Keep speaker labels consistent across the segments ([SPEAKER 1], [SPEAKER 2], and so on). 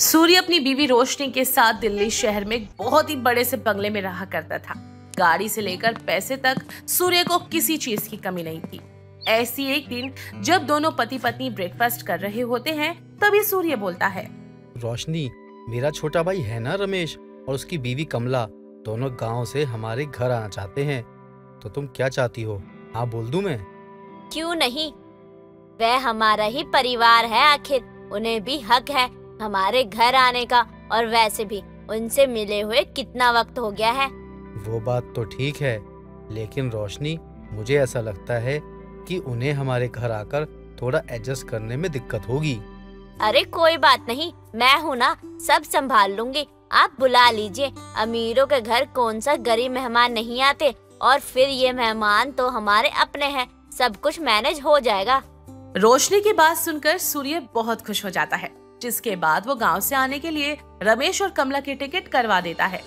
[SPEAKER 1] सूर्य अपनी बीवी रोशनी के साथ दिल्ली शहर में एक बहुत ही बड़े से बंगले में रहा करता था। गाड़ी से लेकर पैसे तक सूर्य को किसी चीज की कमी नहीं थी। ऐसी एक दिन जब दोनों पति पत्नी ब्रेकफास्ट कर रहे होते हैं, तभी सूर्य बोलता है,
[SPEAKER 2] रोशनी, मेरा छोटा भाई है ना रमेश और उसकी बीवी कमला, दोनों गांव से हमारे घर आना चाहते हैं। तो तुम क्या चाहती हो? हाँ बोल दूं मैं?
[SPEAKER 3] क्यों नहीं, वह हमारा ही परिवार है। आखिर उन्हें भी हक है हमारे घर आने का, और वैसे भी उनसे मिले हुए कितना वक्त हो गया है।
[SPEAKER 2] वो बात तो ठीक है, लेकिन रोशनी, मुझे ऐसा लगता है कि उन्हें हमारे घर आकर थोड़ा एडजस्ट करने में दिक्कत होगी।
[SPEAKER 3] अरे कोई बात नहीं, मैं हूँ ना, सब संभाल लूंगी। आप बुला लीजिए। अमीरों के घर कौन सा गरीब मेहमान नहीं आते, और फिर ये मेहमान तो हमारे अपने हैं, सब कुछ मैनेज हो जाएगा।
[SPEAKER 1] रोशनी की बात सुनकर सूर्य बहुत खुश हो जाता है, जिसके बाद वो गांव से आने के लिए रमेश और कमला के टिकट करवा देता है।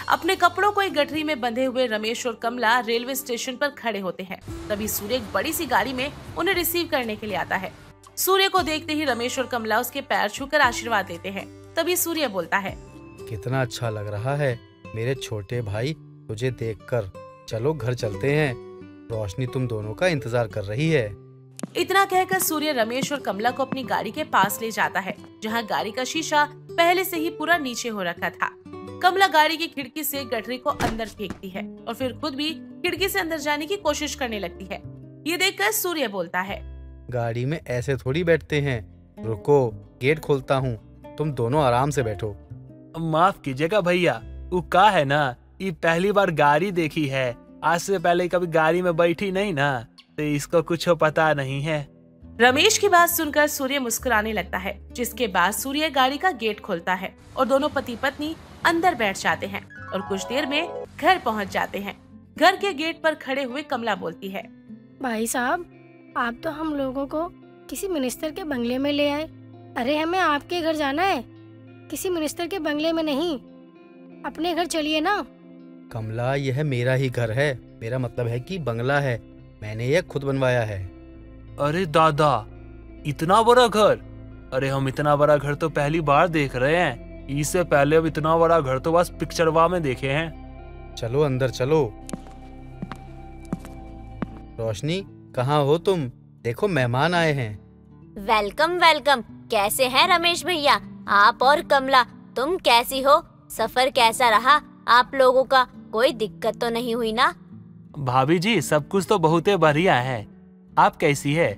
[SPEAKER 1] अपने कपड़ों को एक गठरी में बंधे हुए रमेश और कमला रेलवे स्टेशन पर खड़े होते हैं। तभी सूर्य एक बड़ी सी गाड़ी में उन्हें रिसीव करने के लिए आता है। सूर्य को देखते ही रमेश और कमला उसके पैर छूकर आशीर्वाद देते हैं। तभी सूर्य बोलता है,
[SPEAKER 2] कितना अच्छा लग रहा है मेरे छोटे भाई तुझे देखकर। चलो घर चलते हैं, रोशनी तुम दोनों का इंतजार कर रही है।
[SPEAKER 1] इतना कहकर सूर्य रमेश और कमला को अपनी गाड़ी के पास ले जाता है, जहां गाड़ी का शीशा पहले से ही पूरा नीचे हो रखा था। कमला गाड़ी की खिड़की से गठरी को अंदर फेंकती है और फिर खुद भी खिड़की से अंदर जाने की कोशिश करने लगती है। ये देखकर सूर्य बोलता है,
[SPEAKER 2] गाड़ी में ऐसे थोड़ी बैठते हैं, रुको गेट खोलता हूँ, तुम दोनों आराम से बैठो।
[SPEAKER 4] माफ कीजिएगा भैया, वो का है ना, ये पहली बार गाड़ी देखी है, आज से पहले कभी गाड़ी में बैठी नहीं ना, तो इसको कुछ पता नहीं है।
[SPEAKER 1] रमेश की बात सुनकर सूर्य मुस्कुराने लगता है, जिसके बाद सूर्य गाड़ी का गेट खोलता है और दोनों पति पत्नी अंदर बैठ जाते हैं और कुछ देर में घर पहुंच जाते हैं। घर के गेट पर खड़े हुए कमला बोलती है,
[SPEAKER 5] भाई साहब, आप तो हम लोगों को किसी मिनिस्टर के बंगले में ले आए। अरे हमें आपके घर जाना है, किसी मिनिस्टर के बंगले में नहीं। अपने घर चलिए ना।
[SPEAKER 2] कमला, यह मेरा ही घर है, मेरा मतलब है कि बंगला है, मैंने यह खुद बनवाया है।
[SPEAKER 4] अरे दादा, इतना बड़ा घर? अरे हम इतना बड़ा घर तो पहली बार देख रहे हैं। इससे पहले अब इतना बड़ा घर तो बस पिक्चरवा में देखे हैं।
[SPEAKER 2] चलो अंदर चलो। रोशनी, कहाँ हो तुम? देखो मेहमान आए हैं।
[SPEAKER 3] Welcome welcome. कैसे हैं रमेश भैया? आप और कमला, तुम कैसी हो? सफर कैसा रहा आप लोगों का? कोई दिक्कत तो नहीं हुई ना?
[SPEAKER 4] भाभी जी, सब कुछ तो बहुत बढ़िया है। आप कैसी है?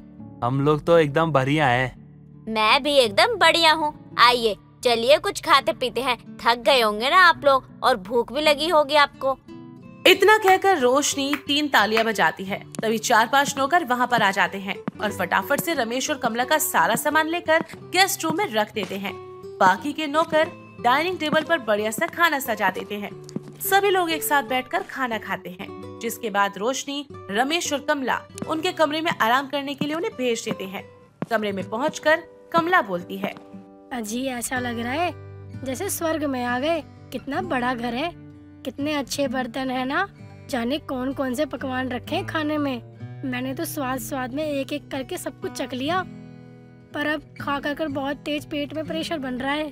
[SPEAKER 4] हम लोग तो एकदम बढ़िया हैं।
[SPEAKER 3] मैं भी एकदम बढ़िया हूँ। आइए चलिए कुछ खाते पीते हैं। थक गए होंगे ना आप लोग, और भूख भी लगी होगी आपको।
[SPEAKER 1] इतना कहकर रोशनी 3 तालियां बजाती है। तभी 4-5 नौकर वहां पर आ जाते हैं और फटाफट से रमेश और कमला का सारा सामान लेकर गेस्ट रूम में रख देते हैं। बाकी के नौकर डाइनिंग टेबल पर बढ़िया सा खाना सजा देते हैं। सभी लोग एक साथ बैठकर खाना खाते हैं, जिसके बाद रोशनी, रमेश और कमला उनके कमरे में आराम करने के लिए उन्हें भेज देते हैं। कमरे में पहुंचकर कमला बोलती है,
[SPEAKER 5] अजी ऐसा लग रहा है जैसे स्वर्ग में आ गए। कितना बड़ा घर है, कितने अच्छे बर्तन है ना, जाने कौन कौन से पकवान रखे हैं खाने में। मैंने तो स्वाद स्वाद में एक एक करके सब कुछ चख लिया, पर अब खा कर बहुत तेज पेट में प्रेशर बन रहा है।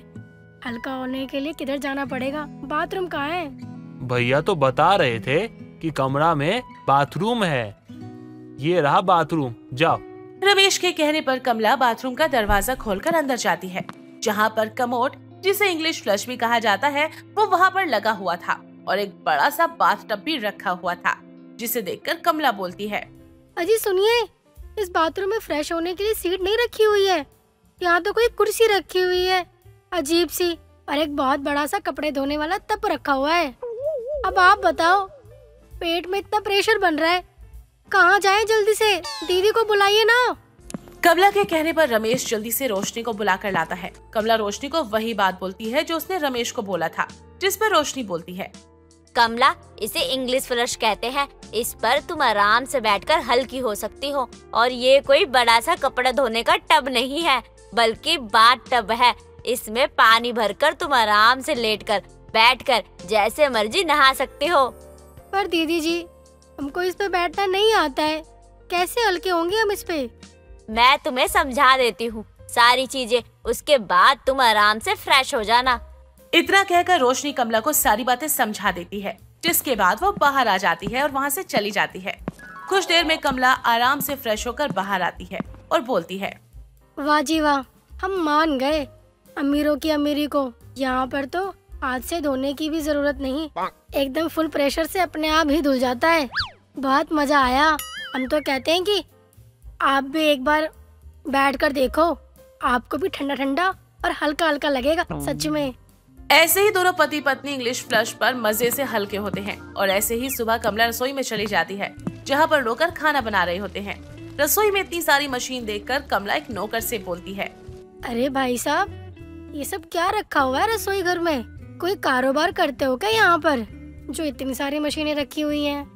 [SPEAKER 5] हल्का होने के लिए किधर जाना पड़ेगा? बाथरूम कहाँ है?
[SPEAKER 4] भैया तो बता रहे थे कि कमरा में बाथरूम है। ये रहा बाथरूम, जाओ।
[SPEAKER 1] रमेश के कहने पर कमला बाथरूम का दरवाजा खोलकर अंदर जाती है, जहां पर कमोड, जिसे इंग्लिश फ्लश भी कहा जाता है, वो वहां पर लगा हुआ था और एक बड़ा सा बाथटब भी रखा हुआ था, जिसे देखकर कमला बोलती है,
[SPEAKER 5] अजी सुनिए, इस बाथरूम में फ्रेश होने के लिए सीट नहीं रखी हुई है, यहाँ तो कोई कुर्सी रखी हुई है अजीब सी, और एक बहुत बड़ा सा कपड़े धोने वाला टब रखा हुआ है। अब आप बताओ, पेट में इतना प्रेशर बन रहा है, कहाँ जाए? जल्दी से दीदी को बुलाइए ना।
[SPEAKER 1] कमला के कहने पर रमेश जल्दी से रोशनी को बुला कर लाता है। कमला रोशनी को वही बात बोलती है जो उसने रमेश को बोला था, जिस पर रोशनी बोलती है,
[SPEAKER 3] कमला, इसे इंग्लिश फ्लश कहते हैं। इस पर तुम आराम से बैठकर हल्की हो सकती हो, और ये कोई बड़ा सा कपड़ा धोने का टब नहीं है, बल्कि बाथ टब है। इसमें पानी भरकर तुम आराम से लेटकर बैठकर जैसे मर्जी नहा सकते हो।
[SPEAKER 5] पर दीदी जी, हमको इस पे बैठना नहीं आता है, कैसे हल्के होंगे हम इस पे?
[SPEAKER 3] मैं तुम्हें समझा देती हूँ, सारी चीजें, उसके बाद तुम आराम से फ्रेश हो जाना।
[SPEAKER 1] इतना कहकर रोशनी कमला को सारी बातें समझा देती है, जिसके बाद वो बाहर आ जाती है और वहाँ से चली जाती है। कुछ देर में कमला आराम से फ्रेश होकर बाहर आती है और बोलती है,
[SPEAKER 5] वाह जी वाह, हम मान गए अमीरों की अमीरी को। यहाँ पर तो हाथ से धोने की भी जरूरत नहीं, एकदम फुल प्रेशर से अपने आप ही धुल जाता है। बहुत मजा आया। हम तो कहते हैं कि आप भी एक बार बैठकर देखो, आपको भी ठंडा ठंडा और हल्का हल्का लगेगा सच में।
[SPEAKER 1] ऐसे ही दोनों पति पत्नी इंग्लिश फ्लश पर मजे से हल्के होते हैं और ऐसे ही सुबह कमला रसोई में चली जाती है, जहाँ पर नौकर खाना बना रहे होते हैं। रसोई में इतनी सारी मशीन देखकर कमला एक नौकर से बोलती है,
[SPEAKER 5] अरे भाई साहब, ये सब क्या रखा हुआ है रसोई घर में? कोई कारोबार करते हो क्या यहाँ पर, जो इतनी सारी मशीनें रखी हुई हैं?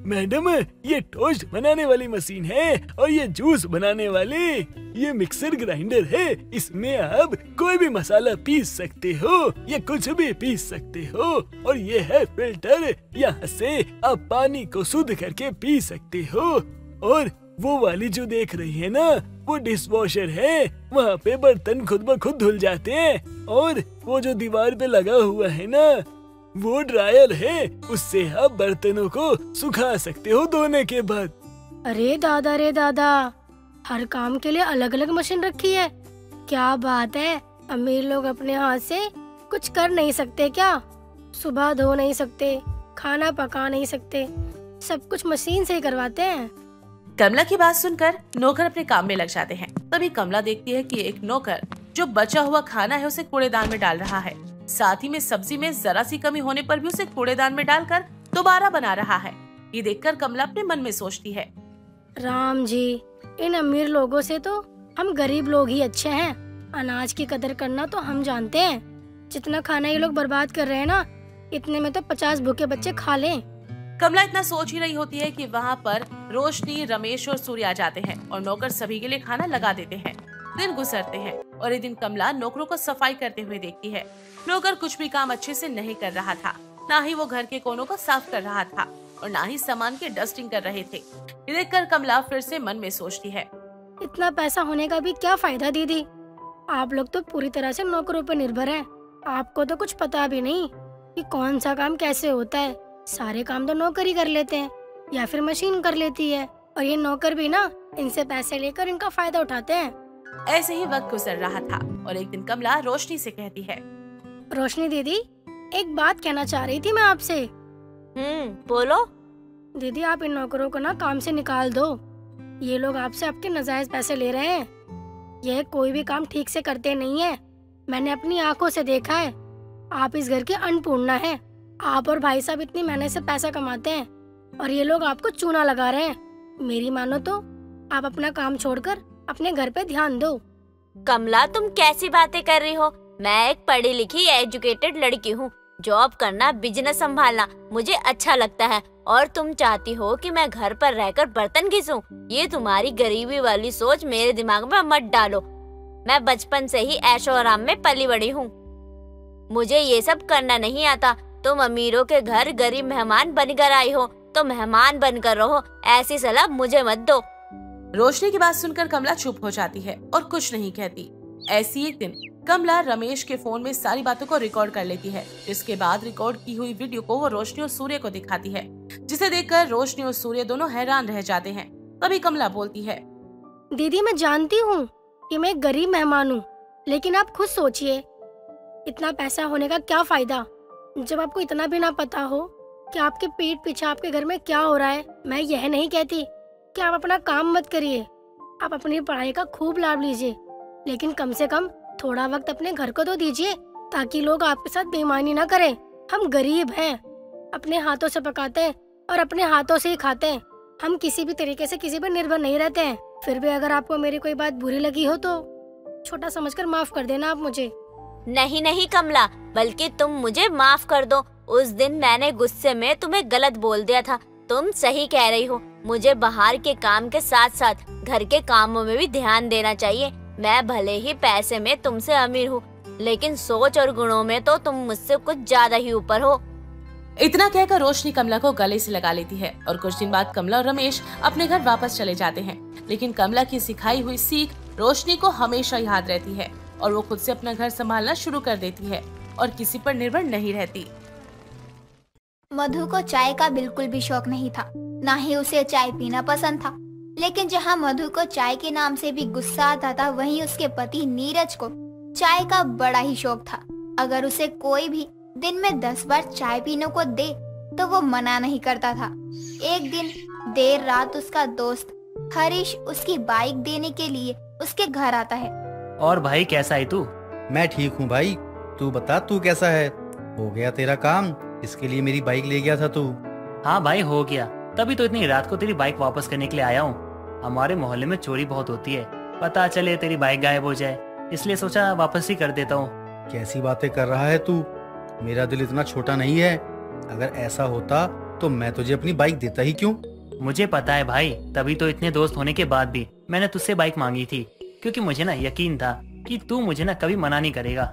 [SPEAKER 6] मैडम, ये टोस्ट बनाने वाली मशीन है और ये जूस बनाने वाली ये मिक्सर ग्राइंडर है। इसमें आप कोई भी मसाला पीस सकते हो या कुछ भी पीस सकते हो। और ये है फिल्टर, यहाँ से आप पानी को शुद्ध करके पी सकते हो। और वो वाली जो देख रही है ना, वो डिश वॉशर है, वहाँ पे बर्तन खुद ब खुद धुल जाते हैं। और वो जो दीवार पे लगा हुआ है ना, वो ड्रायर है, उससे आप बर्तनों को सुखा सकते हो धोने के बाद।
[SPEAKER 5] अरे दादा रे दादा, हर काम के लिए अलग अलग मशीन रखी है। क्या बात है, अमीर लोग अपने हाथ से कुछ कर नहीं सकते क्या? सुबह धो नहीं सकते, खाना पका नहीं सकते, सब कुछ मशीन से ही करवाते हैं।
[SPEAKER 1] कमला की बात सुनकर नौकर अपने काम में लग जाते हैं। तभी कमला देखती है कि एक नौकर जो बचा हुआ खाना है उसे कूड़ेदान में डाल रहा है। साथ ही में सब्जी में जरा सी कमी होने पर भी उसे कूड़ेदान में डालकर दोबारा बना रहा है। ये देखकर कमला अपने मन में सोचती है,
[SPEAKER 5] राम जी, इन अमीर लोगों से तो हम गरीब लोग ही अच्छे हैं। अनाज की कदर करना तो हम जानते हैं। जितना खाना ये लोग बर्बाद कर रहे हैं ना, इतने में तो 50 भूखे बच्चे खा लें।
[SPEAKER 1] कमला इतना सोच ही रही होती है कि वहाँ पर रोशनी, रमेश और सूर्य आ जाते हैं और नौकर सभी के लिए खाना लगा देते हैं। दिन गुजरते हैं और एक दिन कमला नौकरों को सफाई करते हुए देखती है। नौकर कुछ भी काम अच्छे से नहीं कर रहा था, ना ही वो घर के कोनों को साफ कर रहा था और ना ही सामान की डस्टिंग कर रहे थे। ये देखकर कमला फिर से मन में सोचती है,
[SPEAKER 5] इतना पैसा होने का भी क्या फायदा दीदी? आप लोग तो पूरी तरह से नौकरों पर निर्भर हैं। आपको तो कुछ पता भी नहीं कि कौन सा काम कैसे होता है। सारे काम तो नौकर ही कर लेते हैं या फिर मशीन कर लेती है, और ये नौकर भी ना इनसे पैसे लेकर इनका फायदा उठाते हैं।
[SPEAKER 1] ऐसे ही वक्त गुजर रहा था और एक दिन कमला रोशनी से कहती है,
[SPEAKER 5] रोशनी दीदी, एक बात कहना चाह रही थी मैं आपसे।
[SPEAKER 3] बोलो।
[SPEAKER 5] दीदी, आप इन नौकरों को ना काम से निकाल दो। ये लोग आपसे आपके नाजायज पैसे ले रहे हैं। यह कोई भी काम ठीक से करते नहीं है। मैंने अपनी आंखों से देखा है। आप इस घर के अन्नपूर्णा हैं। आप और भाई साहब इतनी मेहनत से पैसा कमाते हैं और ये लोग आपको चूना लगा रहे हैं। मेरी मानो तो आप अपना काम छोड़कर अपने घर पे ध्यान दो।
[SPEAKER 3] कमला, तुम कैसी बातें कर रही हो? मैं एक पढ़ी लिखी एजुकेटेड लड़की हूँ। जॉब करना, बिजनेस संभालना मुझे अच्छा लगता है, और तुम चाहती हो कि मैं घर पर रहकर बर्तन घिसूं? ये तुम्हारी गरीबी वाली सोच मेरे दिमाग में मत डालो। मैं बचपन से ही ऐशो आराम में पली बड़ी हूँ। मुझे ये सब करना नहीं आता। तुम अमीरों के घर गरीब मेहमान बनकर आई हो, तो मेहमान बनकर रहो। ऐसी सलाह मुझे मत दो।
[SPEAKER 1] रोशनी की बात सुनकर कमला चुप हो जाती है और कुछ नहीं कहती। ऐसी एक दिन कमला रमेश के फोन में सारी बातों को रिकॉर्ड कर लेती है। इसके बाद रिकॉर्ड की हुई वीडियो को वो रोशनी और सूर्य को दिखाती है, जिसे देखकर रोशनी और सूर्य दोनों हैरान रह जाते हैं। तभी कमला बोलती है,
[SPEAKER 5] दीदी, मैं जानती हूँ कि मैं एक गरीब मेहमान हूँ, लेकिन आप खुद सोचिए, इतना पैसा होने का क्या फायदा जब आपको इतना भी ना पता हो कि आपके पीठ पीछे आपके घर में क्या हो रहा है। मैं यह नहीं कहती कि आप अपना काम मत करिए, आप अपनी पढ़ाई का खूब लाभ लीजिए, लेकिन कम से कम थोड़ा वक्त अपने घर को तो दीजिए, ताकि लोग आपके साथ बेईमानी ना करें। हम गरीब हैं, अपने हाथों से पकाते हैं और अपने हाथों से ही खाते हैं। हम किसी भी तरीके से किसी पर निर्भर नहीं रहते हैं। फिर भी अगर आपको मेरी कोई बात बुरी लगी हो तो छोटा समझकर माफ कर देना आप मुझे।
[SPEAKER 3] नहीं नहीं कमला, बल्कि तुम मुझे माफ कर दो। उस दिन मैंने गुस्से में तुम्हें गलत बोल दिया था। तुम सही कह रही हो, मुझे बाहर के काम के साथ साथ घर के कामों में भी ध्यान देना चाहिए। मैं भले ही पैसे में तुमसे अमीर हूँ, लेकिन सोच और गुणों में तो तुम मुझसे कुछ ज्यादा ही ऊपर हो।
[SPEAKER 1] इतना कहकर रोशनी कमला को गले से लगा लेती है और कुछ दिन बाद कमला और रमेश अपने घर वापस चले जाते हैं। लेकिन कमला की सिखाई हुई सीख रोशनी को हमेशा याद रहती है और वो खुद से अपना घर संभालना शुरू कर देती है और किसी पर निर्भर नहीं रहती।
[SPEAKER 7] मधु को चाय का बिल्कुल भी शौक नहीं था, ना ही उसे चाय पीना पसंद था। लेकिन जहाँ मधु को चाय के नाम से भी गुस्सा आता था, वहीं उसके पति नीरज को चाय का बड़ा ही शौक था। अगर उसे कोई भी दिन में 10 बार चाय पीने को दे तो वो मना नहीं करता था। एक दिन देर रात उसका दोस्त हरीश उसकी बाइक देने के लिए उसके घर आता है।
[SPEAKER 8] और भाई कैसा है तू?
[SPEAKER 2] मैं ठीक हूँ भाई, तू बता तू कैसा है? हो गया तेरा काम? इसके लिए मेरी बाइक ले गया था तू?
[SPEAKER 8] हाँ भाई हो गया, तभी तो इतनी रात को तेरी बाइक वापस करने के लिए आया हूँ। हमारे मोहल्ले में चोरी बहुत होती है, पता चले तेरी बाइक गायब हो जाए, इसलिए सोचा वापस ही कर देता हूँ।
[SPEAKER 2] कैसी बातें कर रहा है तू? मेरा दिल इतना छोटा नहीं है। अगर ऐसा होता तो मैं तुझे अपनी बाइक देता ही क्यों?
[SPEAKER 8] मुझे पता है भाई, तभी तो इतने दोस्त होने के बाद भी मैंने तुझसे बाइक मांगी थी, क्योंकि मुझे ना यकीन था कि तू मुझे ना कभी मना नहीं करेगा।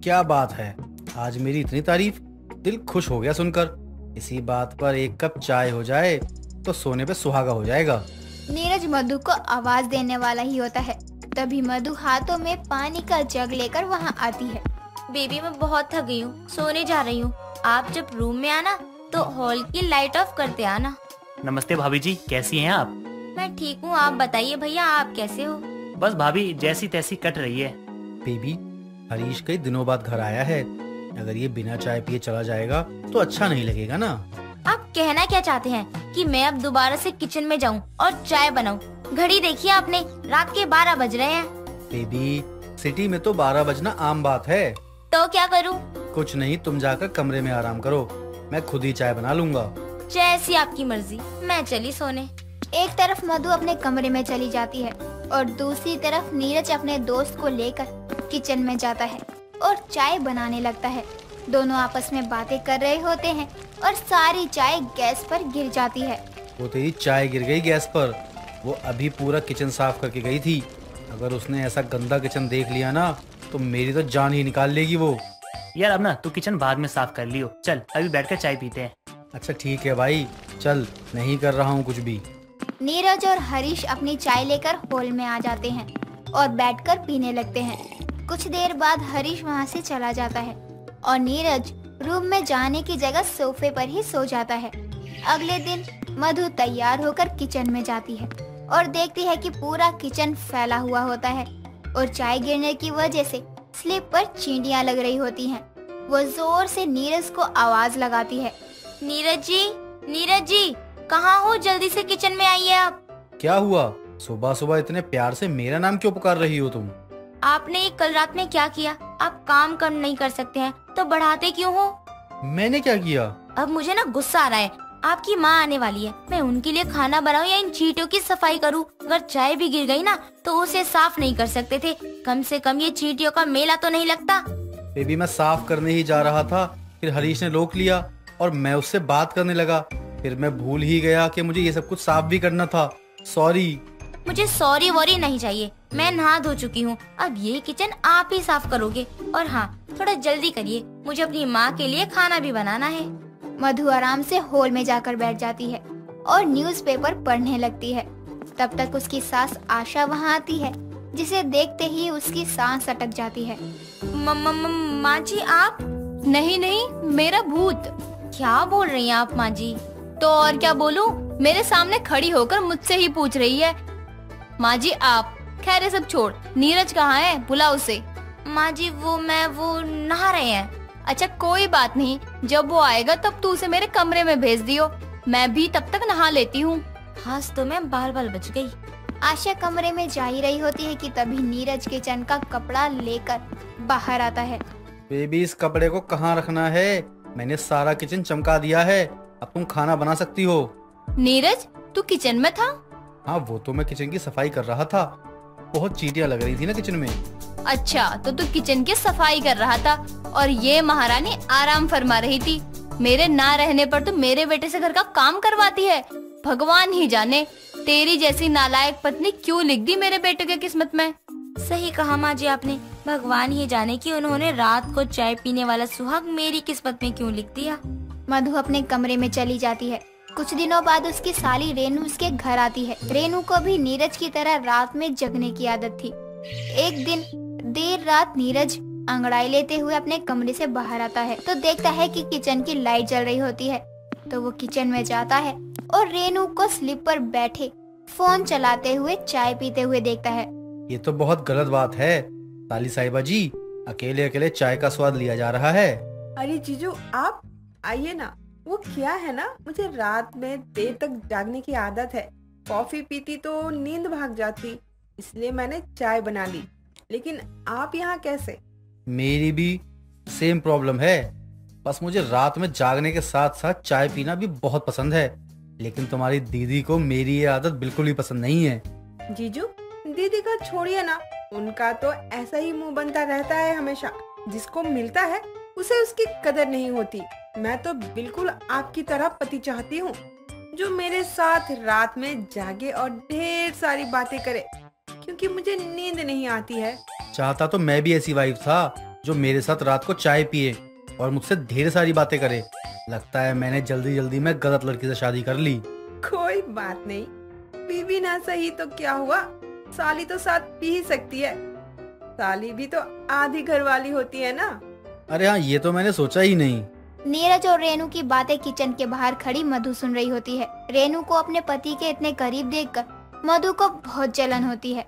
[SPEAKER 2] क्या बात है, आज मेरी इतनी तारीफ, दिल खुश हो गया सुनकर। इसी बात पर एक कप चाय हो जाए तो सोने पे सुहागा हो जाएगा।
[SPEAKER 7] नीरज मधु को आवाज देने वाला ही होता है। तभी मधु हाथों में पानी का जग लेकर वहाँ आती है।
[SPEAKER 3] बेबी मैं बहुत थक गई हूँ, सोने जा रही हूँ। आप जब रूम में आना तो हॉल की लाइट ऑफ करते आना।
[SPEAKER 8] नमस्ते भाभी जी, कैसी हैं आप?
[SPEAKER 3] मैं ठीक हूँ, आप बताइए भैया आप कैसे हो?
[SPEAKER 8] बस भाभी जैसी तैसी कट रही है।
[SPEAKER 2] बेबी, हरीश कई दिनों बाद घर आया है, अगर ये बिना चाय पिए चला जाएगा तो अच्छा नहीं लगेगा ना।
[SPEAKER 3] आप कहना क्या चाहते हैं कि मैं अब दोबारा से किचन में जाऊं और चाय बनाऊं? घड़ी देखिए आपने, रात के 12 बज रहे हैं।
[SPEAKER 2] बेबी, सिटी में तो 12 बजना आम बात है।
[SPEAKER 3] तो क्या करूं?
[SPEAKER 2] कुछ नहीं, तुम जाकर कमरे में आराम करो, मैं खुद ही चाय बना लूंगा।
[SPEAKER 3] जैसी आपकी मर्जी, मैं चली सोने।
[SPEAKER 7] एक तरफ मधु अपने कमरे में चली जाती है और दूसरी तरफ नीरज अपने दोस्त को लेकर किचन में जाता है और चाय बनाने लगता है। दोनों आपस में बातें कर रहे होते हैं और सारी चाय गैस पर गिर जाती है।
[SPEAKER 2] वो तेरी चाय गिर गई गैस पर? वो अभी पूरा किचन साफ करके गई थी। अगर उसने ऐसा गंदा किचन देख लिया ना तो मेरी तो जान ही निकाल लेगी वो।
[SPEAKER 8] यार अब ना तू किचन बाद में साफ कर लियो, चल अभी बैठकर चाय पीते हैं।
[SPEAKER 2] अच्छा ठीक है भाई, चल, नहीं कर रहा हूँ कुछ भी।
[SPEAKER 7] नीरज और हरीश अपनी चाय लेकर हॉल में आ जाते हैं और बैठकर पीने लगते हैं। कुछ देर बाद हरीश वहाँ से चला जाता है और नीरज रूम में जाने की जगह सोफे पर ही सो जाता है। अगले दिन मधु तैयार होकर किचन में जाती है और देखती है कि पूरा किचन फैला हुआ होता है और चाय गिरने की वजह से स्लिप पर चींटियां लग रही होती हैं। वो जोर से नीरज को आवाज लगाती है।
[SPEAKER 3] नीरज जी, कहाँ हो? जल्दी से किचन में आइए आप।
[SPEAKER 2] क्या हुआ? सुबह सुबह इतने प्यार से मेरा नाम क्यों पुकार रही हो तुम?
[SPEAKER 3] आपने कल रात में क्या किया? आप काम कम नहीं कर सकते हैं तो बढ़ाते क्यों हो?
[SPEAKER 2] मैंने क्या किया?
[SPEAKER 3] अब मुझे ना गुस्सा आ रहा है। आपकी माँ आने वाली है, मैं उनके लिए खाना बनाऊं या इन चींटियों की सफाई करूं? अगर चाय भी गिर गई ना तो उसे साफ नहीं कर सकते थे, कम से कम ये चींटियों का मेला तो नहीं लगता।
[SPEAKER 2] बेबी, मैं साफ करने ही जा रहा था, फिर हरीश ने रोक लिया और मैं उससे बात करने लगा। फिर मैं भूल ही गया कि मुझे ये सब कुछ साफ भी करना था। सॉरी।
[SPEAKER 3] मुझे सॉरी वॉरी नहीं चाहिए, मैं नहा धो चुकी हूँ। अब ये किचन आप ही साफ करोगे। और हाँ, थोड़ा जल्दी करिए, मुझे अपनी माँ के लिए खाना भी बनाना है।
[SPEAKER 7] मधु आराम से हॉल में जाकर बैठ जाती है और न्यूज़पेपर पढ़ने लगती है। तब तक उसकी सास आशा वहाँ आती है, जिसे देखते ही उसकी सांस अटक जाती है।
[SPEAKER 3] माँ जी आप?
[SPEAKER 9] नहीं नहीं, मेरा भूत।
[SPEAKER 3] क्या बोल रही हैं आप माँ जी?
[SPEAKER 9] तो और क्या बोलूं, मेरे सामने खड़ी होकर मुझसे ही पूछ रही है। माँ जी आप? खैर ये सब छोड़, नीरज कहाँ है? बुला उसे।
[SPEAKER 3] माँ जी वो नहा रहे हैं।
[SPEAKER 9] अच्छा कोई बात नहीं, जब वो आएगा तब तू उसे मेरे कमरे में भेज दियो, मैं भी तब तक नहा लेती हूँ।
[SPEAKER 3] हंस तो मैं बाल बच गई।
[SPEAKER 7] आशा कमरे में जा ही रही होती है कि तभी नीरज किचन का कपड़ा लेकर बाहर आता है।
[SPEAKER 2] बेबी, इस कपड़े को कहाँ रखना है? मैंने सारा किचन चमका दिया है, अब तुम खाना बना सकती हो।
[SPEAKER 9] नीरज तू किचन में था?
[SPEAKER 2] हाँ, वो तो मैं किचन की सफाई कर रहा था, बहुत चींटियां लग रही थी ना किचन में।
[SPEAKER 9] अच्छा, तो तू किचन की सफाई कर रहा था और ये महारानी आराम फरमा रही थी। मेरे ना रहने पर तो मेरे बेटे से घर का काम करवाती है। भगवान ही जाने तेरी जैसी नालायक पत्नी क्यों लिख दी मेरे बेटे के किस्मत में।
[SPEAKER 3] सही कहा माँ जी आपने, भगवान ही जाने कि उन्होंने रात को चाय पीने वाला सुहाग मेरी किस्मत में क्यों लिख दिया।
[SPEAKER 7] मधु अपने कमरे में चली जाती है। कुछ दिनों बाद उसकी साली रेनू उसके घर आती है। रेनू को भी नीरज की तरह रात में जगने की आदत थी। एक दिन देर रात नीरज अंगड़ाई लेते हुए अपने कमरे से बाहर आता है तो देखता है कि किचन की लाइट जल रही होती है। तो वो किचन में जाता है और रेनू को स्लिप पर बैठे फोन चलाते हुए चाय पीते हुए देखता है।
[SPEAKER 2] ये तो बहुत गलत बात है ताली साहिबा जी, अकेले अकेले चाय का स्वाद लिया जा रहा है।
[SPEAKER 10] अरे जीजू आप आइए ना। वो क्या है ना, मुझे रात में देर तक जागने की आदत है। कॉफी पीती तो नींद भाग जाती, इसलिए मैंने चाय बना ली। लेकिन आप यहाँ कैसे?
[SPEAKER 2] मेरी भी सेम प्रॉब्लम है, बस मुझे रात में जागने के साथ साथ चाय पीना भी बहुत पसंद है। लेकिन तुम्हारी दीदी को मेरी ये आदत बिल्कुल भी पसंद नहीं है।
[SPEAKER 10] जीजू दीदी का छोड़िए ना, उनका तो ऐसा ही मुंह बनता रहता है हमेशा। जिसको मिलता है उसे उसकी कदर नहीं होती। मैं तो बिल्कुल आपकी तरह पति चाहती हूँ, जो मेरे साथ रात में जागे और ढेर सारी बातें करे, क्योंकि मुझे नींद नहीं आती है।
[SPEAKER 2] चाहता तो मैं भी ऐसी वाइफ था जो मेरे साथ रात को चाय पिए और मुझसे ढेर सारी बातें करे। लगता है मैंने जल्दी जल्दी में गलत लड़की से शादी कर ली।
[SPEAKER 10] कोई बात नहीं, बीवी ना सही तो क्या हुआ, साली तो साथ पी ही सकती है। साली भी तो आधी घर वाली होती है ना।
[SPEAKER 2] अरे हाँ, ये तो मैंने सोचा ही नहीं।
[SPEAKER 7] नीरज और रेनू की बातें किचन के बाहर खड़ी मधु सुन रही होती है। रेनू को अपने पति के इतने करीब देखकर मधु को बहुत जलन होती है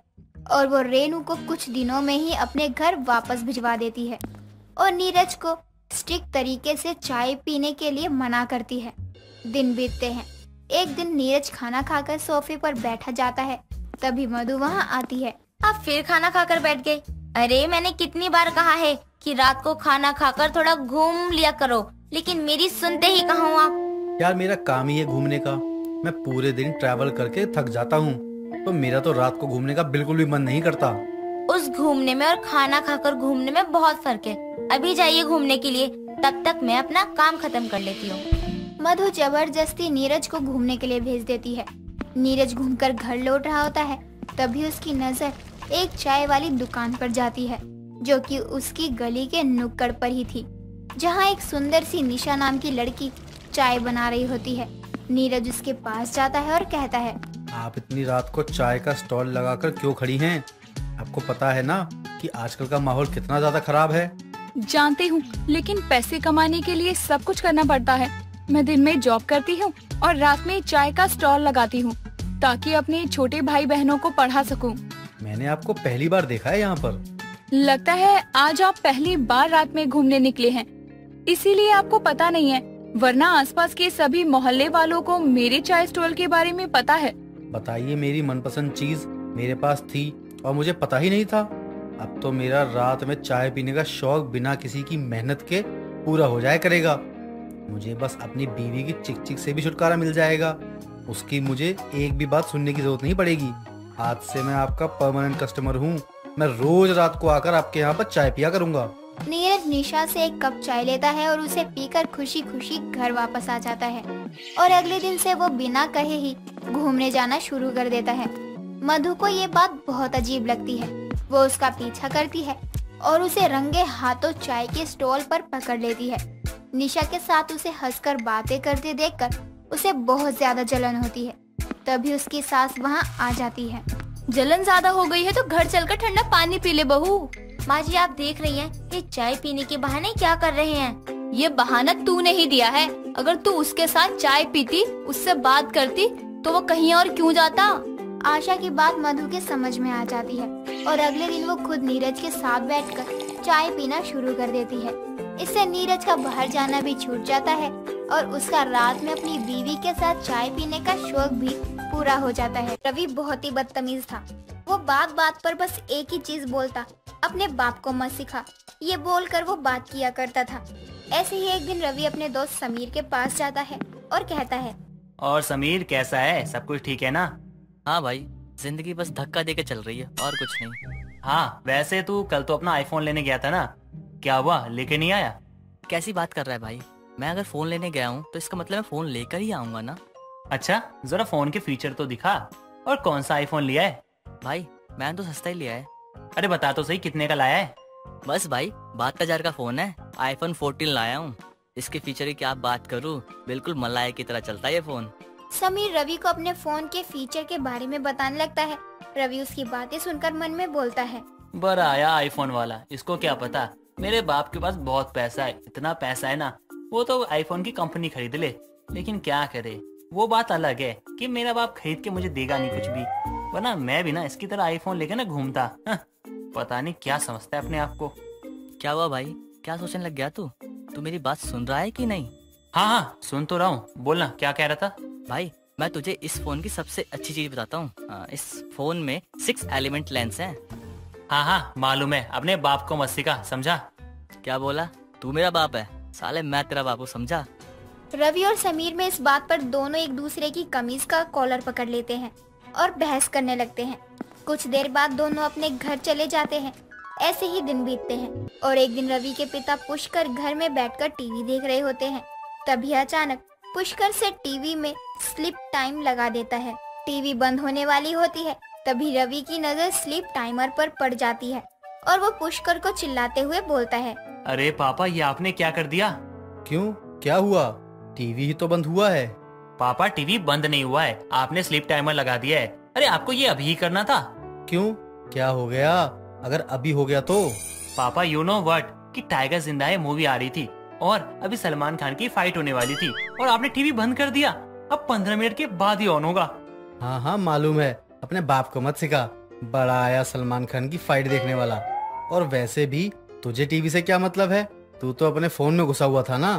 [SPEAKER 7] और वो रेनू को कुछ दिनों में ही अपने घर वापस भिजवा देती है और नीरज को स्ट्रिक्ट तरीके से चाय पीने के लिए मना करती है। दिन बीतते हैं। एक दिन नीरज खाना खाकर सोफे पर बैठा जाता है, तभी मधु वहाँ आती है।
[SPEAKER 3] आप फिर खाना खाकर बैठ गए? अरे मैंने कितनी बार कहा है कि रात को खाना खाकर थोड़ा घूम लिया करो, लेकिन मेरी सुनते ही कहाँ हो आप?
[SPEAKER 2] यार मेरा काम ही है घूमने का। मैं पूरे दिन ट्रैवल करके थक जाता हूँ, तो मेरा तो रात को घूमने का बिल्कुल भी मन नहीं करता।
[SPEAKER 3] उस घूमने में और खाना खाकर घूमने में बहुत फर्क है। अभी जाइए घूमने के लिए, तब तक मैं अपना काम खत्म कर लेती हूँ।
[SPEAKER 7] मधु जबरदस्ती नीरज को घूमने के लिए भेज देती है। नीरज घूमकर घर लौट रहा होता है, तभी उसकी नजर एक चाय वाली दुकान पर जाती है, जो कि उसकी गली के नुक्कड़ पर ही थी, जहाँ एक सुंदर सी निशा नाम की लड़की चाय बना रही होती है। नीरज उसके पास जाता है और कहता है,
[SPEAKER 2] आप इतनी रात को चाय का स्टॉल लगाकर क्यों खड़ी हैं? आपको पता है ना कि आजकल का माहौल कितना ज्यादा खराब है।
[SPEAKER 11] जानती हूँ, लेकिन पैसे कमाने के लिए सब कुछ करना पड़ता है। मैं दिन में जॉब करती हूँ और रात में चाय का स्टॉल लगाती हूँ, ताकि अपने छोटे भाई बहनों को पढ़ा सकूँ।
[SPEAKER 2] मैंने आपको पहली बार देखा है यहाँ पर।
[SPEAKER 11] लगता है आज आप पहली बार रात में घूमने निकले हैं, इसीलिए आपको पता नहीं है, वरना आसपास के सभी मोहल्ले वालों को मेरे चाय स्टॉल के बारे में पता है।
[SPEAKER 2] बताइए, मेरी मनपसंद चीज मेरे पास थी और मुझे पता ही नहीं था। अब तो मेरा रात में चाय पीने का शौक बिना किसी की मेहनत के पूरा हो जाया करेगा। मुझे बस अपनी बीवी की चिक चिक से भी छुटकारा मिल जाएगा। उसकी मुझे एक भी बात सुनने की जरूरत नहीं पड़ेगी। आज से मैं आपका परमानेंट कस्टमर हूँ। मैं रोज रात को आकर आपके यहाँ पर चाय पिया करूँगा।
[SPEAKER 7] नीरज निशा से एक कप चाय लेता है और उसे पीकर खुशी खुशी घर वापस आ जाता है और अगले दिन से वो बिना कहे ही घूमने जाना शुरू कर देता है। मधु को ये बात बहुत अजीब लगती है। वो उसका पीछा करती है और उसे रंगे हाथों चाय के स्टॉल पर पकड़ लेती है। निशा के साथ उसे हंसकर बातें करते देखकर उसे बहुत ज्यादा जलन होती है। तभी उसकी सास वहाँ आ जाती है।
[SPEAKER 9] जलन ज्यादा हो गई है तो घर चलकर ठंडा पानी पी ले बहू।
[SPEAKER 3] माँ जी, आप देख रही हैं ये चाय पीने के बहाने क्या कर रहे हैं?
[SPEAKER 9] ये बहाना तू नहीं दिया है। अगर तू उसके साथ चाय पीती, उससे बात करती, तो वो कहीं और क्यों जाता?
[SPEAKER 7] आशा की बात मधु के समझ में आ जाती है और अगले दिन वो खुद नीरज के साथ बैठकर चाय पीना शुरू कर देती है। इससे नीरज का बाहर जाना भी छूट जाता है और उसका रात में अपनी बीवी के साथ चाय पीने का शौक भी पूरा हो जाता है। रवि बहुत ही बदतमीज था। वो बात बात पर बस एक ही चीज बोलता, अपने बाप को मत सिखा, ये बोलकर वो बात किया करता था। ऐसे ही एक दिन रवि अपने दोस्त समीर के पास जाता है और कहता है,
[SPEAKER 8] और समीर कैसा है, सब कुछ ठीक है ना?
[SPEAKER 12] हाँ भाई, जिंदगी बस धक्का देके चल रही है और कुछ नहीं।
[SPEAKER 8] हाँ, वैसे तू कल तो अपना आईफोन लेने गया था ना, क्या हुआ, लेके नहीं आया?
[SPEAKER 12] कैसी बात कर रहा है भाई? मैं अगर फोन लेने गया हूँ तो इसका मतलब मैं फोन लेकर ही आऊंगा ना।
[SPEAKER 8] अच्छा, जरा फोन के फीचर तो दिखा। और कौन सा आईफोन लिया है?
[SPEAKER 12] भाई मैंने तो सस्ता ही लिया है।
[SPEAKER 8] अरे बता तो सही, कितने का लाया है?
[SPEAKER 12] बस भाई 72,000 का फोन है, आईफोन 14 लाया हूँ। इसके फीचर की क्या बात करूँ, बिल्कुल मलाई की तरह चलता है ये फोन।
[SPEAKER 7] समीर रवि को अपने फोन के फीचर के बारे में बताने लगता है रवि उसकी बातें सुनकर मन में बोलता है,
[SPEAKER 8] बड़ा आया आईफोन वाला, इसको क्या पता मेरे बाप के पास बहुत पैसा है, इतना पैसा है ना वो तो आईफोन की कंपनी खरीद ले। लेकिन क्या करे, वो बात अलग है कि मेरा बाप खरीद के मुझे देगा नहीं कुछ भी, वरना मैं भी ना इसकी तरह आईफोन लेके ना घूमता। पता नहीं क्या समझता है अपने आप को।
[SPEAKER 12] क्या हुआ भाई, क्या सोचने लग गया तू? तू मेरी बात सुन रहा है कि नहीं?
[SPEAKER 8] हाँ हाँ सुन तो रहा हूँ, बोलना क्या कह रहा था।
[SPEAKER 12] भाई मैं तुझे इस फोन की सबसे अच्छी चीज बताता हूँ। इस फोन में 6 एलिमेंट लेंस हैं।
[SPEAKER 8] हाँ हाँ मालूम है, अपने बाप को मत सिखा, समझा?
[SPEAKER 12] क्या बोला? तू मेरा बाप है? साले मैं तेरा बाप हूँ, समझा?
[SPEAKER 7] रवि और समीर में इस बात पर दोनों एक दूसरे की कमीज का कॉलर पकड़ लेते हैं और बहस करने लगते हैं। कुछ देर बाद दोनों अपने घर चले जाते हैं। ऐसे ही दिन बीतते हैं और एक दिन रवि के पिता पुष्कर घर में बैठकर टीवी देख रहे होते हैं। तभी अचानक पुष्कर से टीवी में स्लीप टाइम लगा देता है। टीवी बंद होने वाली होती है, तभी रवि की नजर स्लीप टाइमर पर पड़ जाती है और वो पुष्कर को चिल्लाते हुए बोलता है,
[SPEAKER 8] अरे पापा ये आपने क्या कर दिया?
[SPEAKER 2] क्यों, क्या हुआ? टीवी ही तो बंद हुआ है।
[SPEAKER 8] पापा टीवी बंद नहीं हुआ है, आपने स्लीप टाइमर लगा दिया है। अरे आपको ये अभी ही करना था।
[SPEAKER 2] क्यों, क्या हो गया? अगर अभी हो गया तो?
[SPEAKER 8] पापा यू नो व्हाट कि टाइगर जिंदा है मूवी आ रही थी और अभी सलमान खान की फाइट होने वाली थी और आपने टीवी बंद कर दिया। अब 15 मिनट के बाद ही ऑन होगा।
[SPEAKER 2] हाँ हाँ मालूम है, अपने बाप को मत सिखा। बड़ा आया सलमान खान की फाइट देखने वाला। और वैसे भी तुझे टीवी से क्या मतलब है? तू तो अपने फोन में घुसा हुआ था ना।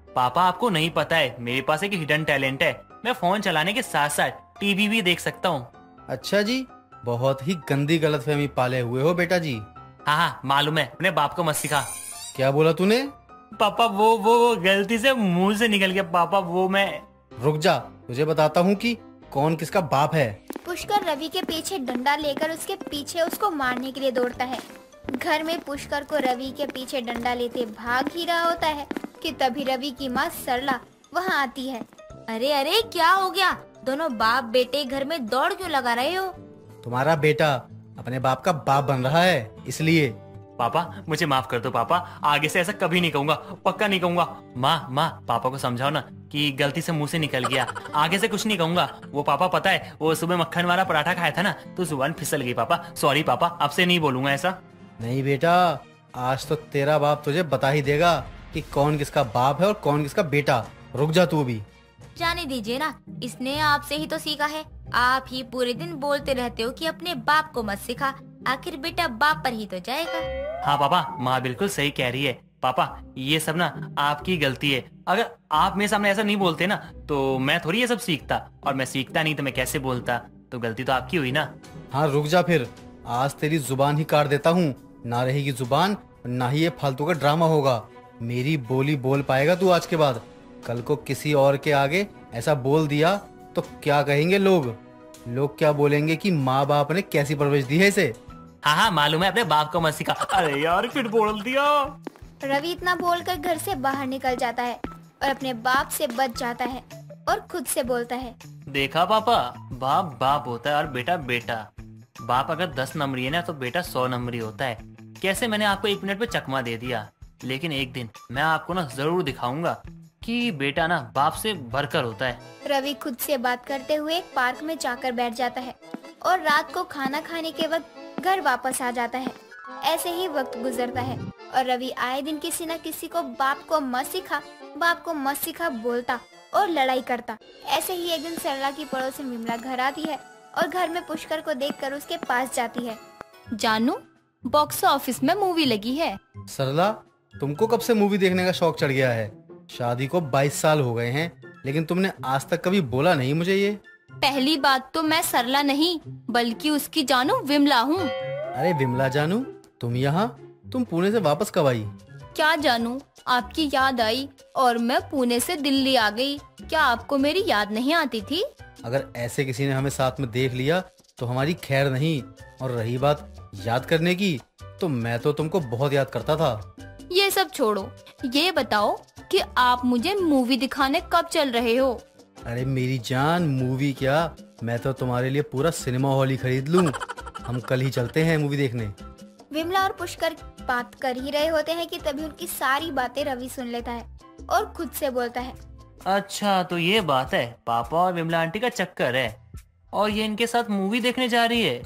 [SPEAKER 8] पापा आपको नहीं पता है, मेरे पास एक हिडन टैलेंट है। मैं फोन चलाने के साथ साथ टीवी भी देख सकता हूँ।
[SPEAKER 2] अच्छा जी, बहुत ही गंदी गलतफहमी पाले हुए हो बेटा जी।
[SPEAKER 8] हाँ हाँ मालूम है, अपने बाप को मत सिखा।
[SPEAKER 2] क्या बोला तूने?
[SPEAKER 8] पापा वो गलती से मुंह से निकल गया पापा, वो मैं।
[SPEAKER 2] रुक जा, तुझे बताता हूँ कि कौन किसका बाप है।
[SPEAKER 7] पुष्कर रवि के पीछे डंडा लेकर उसके पीछे उसको मारने के लिए दौड़ता है। घर में पुष्कर को रवि के पीछे डंडा लेते भाग ही रहा होता है कि तभी रवि की माँ सरला वहाँ आती है।
[SPEAKER 3] अरे अरे क्या हो गया? दोनों बाप बेटे घर में दौड़ क्यों लगा रहे हो?
[SPEAKER 2] तुम्हारा बेटा अपने बाप का बाप बन रहा है, इसलिए।
[SPEAKER 8] पापा मुझे माफ कर दो पापा, आगे से ऐसा कभी नहीं कहूँगा, पक्का नहीं कहूँगा। माँ पापा को समझाओ ना कि गलती से मुंह से निकल गया, आगे से कुछ नहीं कहूँगा। वो पापा पता है, वो सुबह मक्खन वाला पराठा खाया था ना तो जुबान फिसल गई। पापा सॉरी पापा, अब से नहीं बोलूंगा ऐसा।
[SPEAKER 2] नहीं बेटा, आज तो तेरा बाप तुझे बता ही देगा कि कौन किसका बाप है और कौन किसका बेटा। रुक जा तू भी।
[SPEAKER 3] जाने दीजिए ना, इसने आपसे ही तो सीखा है। आप ही पूरे दिन बोलते रहते हो कि अपने बाप को मत सिखा, आखिर बेटा बाप पर ही तो जाएगा।
[SPEAKER 8] हाँ पापा, माँ बिल्कुल सही कह रही है। पापा ये सब ना आपकी गलती है। अगर आप मेरे सामने ऐसा नहीं बोलते ना तो मैं थोड़ी ये सब सीखता, और मैं सीखता नहीं तो मैं कैसे बोलता? तो गलती तो आपकी हुई ना।
[SPEAKER 2] हाँ रुक जा फिर, आज तेरी जुबान ही काट देता हूँ। ना रहेगी जुबान, ना ही ये फालतू का ड्रामा होगा। मेरी बोली बोल पाएगा तू आज के बाद। कल को किसी और के आगे ऐसा बोल दिया तो क्या कहेंगे लोग? लोग क्या बोलेंगे कि माँ बाप ने कैसी परवरिश दी है इसे।
[SPEAKER 8] हाँ मालूम है, अपने बाप को मत सिखा। अरे यार फिर बोल दिया।
[SPEAKER 7] रवि इतना बोलकर घर से बाहर निकल जाता है और अपने बाप से बच जाता है और खुद से बोलता है,
[SPEAKER 8] देखा पापा, बाप बाप होता है और बेटा बेटा। बाप अगर 10 नंबरी है ना तो बेटा 100 नंबरी होता है। कैसे मैंने आपको 1 मिनट पे चकमा दे दिया, लेकिन एक दिन मैं आपको ना जरूर दिखाऊंगा कि बेटा ना बाप से बढ़कर होता है।
[SPEAKER 7] रवि खुद से बात करते हुए एक पार्क में जाकर बैठ जाता है और रात को खाना खाने के वक्त घर वापस आ जाता है। ऐसे ही वक्त गुजरता है और रवि आए दिन किसी न किसी को बाप को मत सिखा बोलता और लड़ाई करता। ऐसे ही एक दिन सरला की पड़ोसन विमला घर आती है और घर में पुष्कर को देखकर उसके पास जाती है।
[SPEAKER 9] जानू, बॉक्स ऑफिस में मूवी लगी है।
[SPEAKER 2] सरला, तुमको कब से मूवी देखने का शौक चढ़ गया है? शादी को 22 साल हो गए हैं, लेकिन तुमने आज तक कभी बोला नहीं मुझे ये।
[SPEAKER 9] पहली बात तो मैं सरला नहीं बल्कि उसकी जानू विमला हूँ।
[SPEAKER 2] अरे विमला जानू, तुम यहाँ? तुम पुणे से वापस कब आई?
[SPEAKER 9] क्या जानू, आपकी याद आई और मैं पुणे से दिल्ली आ गई। क्या आपको मेरी याद नहीं आती थी?
[SPEAKER 2] अगर ऐसे किसी ने हमें साथ में देख लिया तो हमारी खैर नहीं। और रही बात याद करने की, तो मैं तो तुमको बहुत याद करता था।
[SPEAKER 9] ये सब छोड़ो, ये बताओ कि आप मुझे मूवी दिखाने कब चल रहे हो?
[SPEAKER 2] अरे मेरी जान, मूवी क्या, मैं तो तुम्हारे लिए पूरा सिनेमा हॉल ही खरीद लूं। हम कल ही चलते हैं मूवी देखने।
[SPEAKER 7] विमला और पुष्कर बात कर ही रहे होते हैं कि तभी उनकी सारी बातें रवि सुन लेता है और खुद से बोलता है,
[SPEAKER 8] अच्छा तो ये बात है, पापा और विमला आंटी का चक्कर है और ये इनके साथ मूवी देखने जा रही है।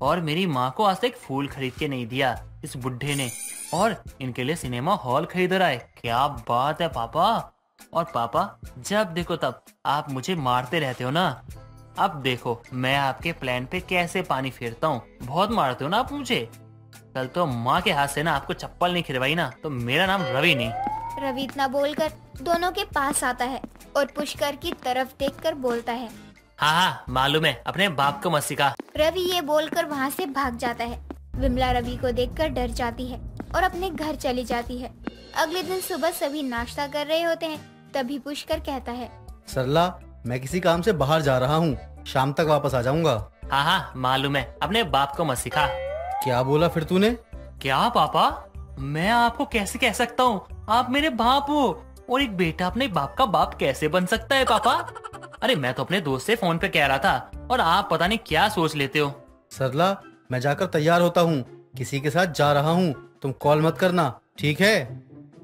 [SPEAKER 8] और मेरी माँ को आज तक फूल खरीद के नहीं दिया इस बुढ़े ने, और इनके लिए सिनेमा हॉल खरीद रहा है। क्या बात है पापा। और पापा, जब देखो तब आप मुझे मारते रहते हो ना। अब देखो मैं आपके प्लान पे कैसे पानी फेरता हूँ। बहुत मारते हो ना आप मुझे। कल तो माँ के हाथ से ना आपको चप्पल नहीं खिलवाई ना तो मेरा नाम रवि नहीं।
[SPEAKER 7] रवि इतना बोलकर दोनों के पास आता है और पुष्कर की तरफ देखकर बोलता है,
[SPEAKER 8] हाँ हाँ मालूम है, अपने बाप को मत सिखा।
[SPEAKER 7] रवि ये बोलकर वहाँ से भाग जाता है। विमला रवि को देखकर डर जाती है और अपने घर चली जाती है। अगले दिन सुबह सभी नाश्ता कर रहे होते हैं, तभी पुष्कर कहता है,
[SPEAKER 2] सरला मैं किसी काम से बाहर जा रहा हूँ, शाम तक वापस आ जाऊंगा।
[SPEAKER 8] हाँ हाँ मालूम है, अपने बाप को मत सिखा।
[SPEAKER 2] क्या बोला फिर तूने?
[SPEAKER 8] क्या पापा, मैं आपको कैसे कह सकता हूँ, आप मेरे बाप हो, और एक बेटा अपने बाप का बाप कैसे बन सकता है पापा। अरे मैं तो अपने दोस्त से फोन पे कह रहा था और आप पता नहीं क्या सोच लेते हो।
[SPEAKER 2] सरला मैं जाकर तैयार होता हूँ, किसी के साथ जा रहा हूँ, तुम कॉल मत करना, ठीक है?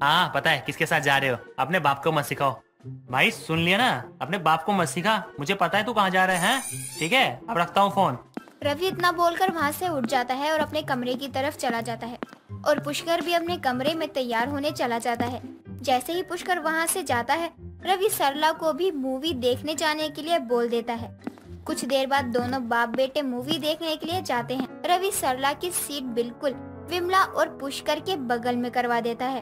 [SPEAKER 8] हाँ पता है किसके साथ जा रहे हो, अपने बाप को मत सिखाओ। भाई सुन लिया ना, अपने बाप को मत सिखा, मुझे पता है तू कहाँ जा रहे हैं। ठीक है अब रखता हूँ फोन।
[SPEAKER 7] रवि इतना बोलकर वहाँ से उठ जाता है और अपने कमरे की तरफ चला जाता है और पुष्कर भी अपने कमरे में तैयार होने चला जाता है। जैसे ही पुष्कर वहाँ से जाता है, रवि सरला को भी मूवी देखने जाने के लिए बोल देता है। कुछ देर बाद दोनों बाप बेटे मूवी देखने के लिए जाते हैं। रवि सरला की सीट बिल्कुल विमला और पुष्कर के बगल में करवा देता है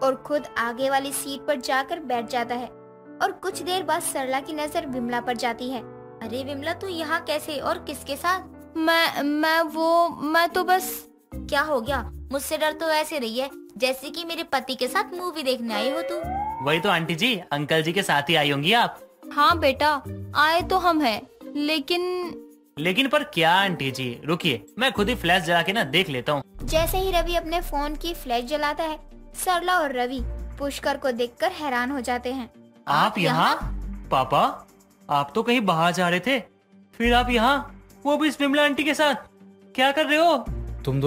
[SPEAKER 7] और खुद आगे वाली सीट पर जाकर बैठ जाता है। और कुछ देर बाद सरला की नजर विमला पर जाती है।
[SPEAKER 3] अरे विमला, तू यहाँ कैसे और किसके साथ?
[SPEAKER 9] मैं तो बस।
[SPEAKER 3] क्या हो गया? मुझसे डर तो ऐसे रही है जैसे कि मेरे पति के साथ मूवी देखने आई हो तू।
[SPEAKER 8] वही तो आंटी जी, अंकल जी के साथ ही आई होंगी आप।
[SPEAKER 9] हाँ बेटा, आए तो हम हैं, लेकिन
[SPEAKER 8] पर क्या आंटी जी, रुकिए मैं खुद ही फ्लैश जला के ना देख लेता हूँ।
[SPEAKER 7] जैसे ही रवि अपने फोन की फ्लैश जलाता है, सरला और रवि पुष्कर को देखकर हैरान हो जाते हैं।
[SPEAKER 8] आप यहाँ? पापा आप तो कहीं बाहर जा रहे थे, फिर आप यहाँ, वो भी इस विमला आंटी के साथ, क्या कर रहे हो?
[SPEAKER 2] तुम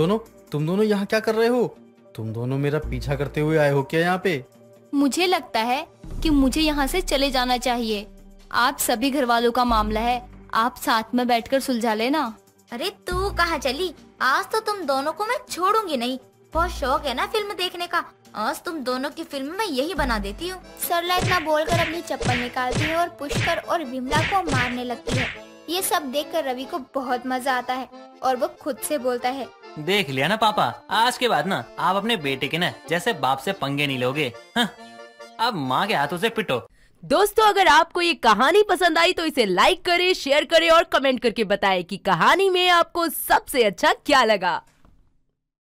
[SPEAKER 2] दोनों यहाँ क्या कर रहे हो? तुम दोनों मेरा पीछा करते हुए आए हो क्या यहाँ पे?
[SPEAKER 9] मुझे लगता है कि मुझे यहाँ से चले जाना चाहिए। आप सभी घर वालों का मामला है, आप साथ में बैठकर सुलझा लेना।
[SPEAKER 3] अरे तू कहाँ चली? आज तो तुम दोनों को मैं छोड़ूंगी नहीं। बहुत शौक है ना फिल्म देखने का, आज तुम दोनों की फिल्म मैं यही बना देती हूँ।
[SPEAKER 7] सरला इतना बोलकर अपनी चप्पल निकालती है और पुष्कर और विमला को मारने लगती है। ये सब देखकर रवि को बहुत मजा आता है और वो खुद से बोलता है,
[SPEAKER 8] देख लिया ना पापा, आज के बाद ना आप अपने बेटे के ना जैसे बाप से पंगे नहीं लोगे। हाँ, अब माँ के हाथों से पिटो।
[SPEAKER 13] दोस्तों अगर आपको ये कहानी पसंद आई तो इसे लाइक करें, शेयर करें और कमेंट करके बताएं कि कहानी में आपको सबसे अच्छा क्या लगा।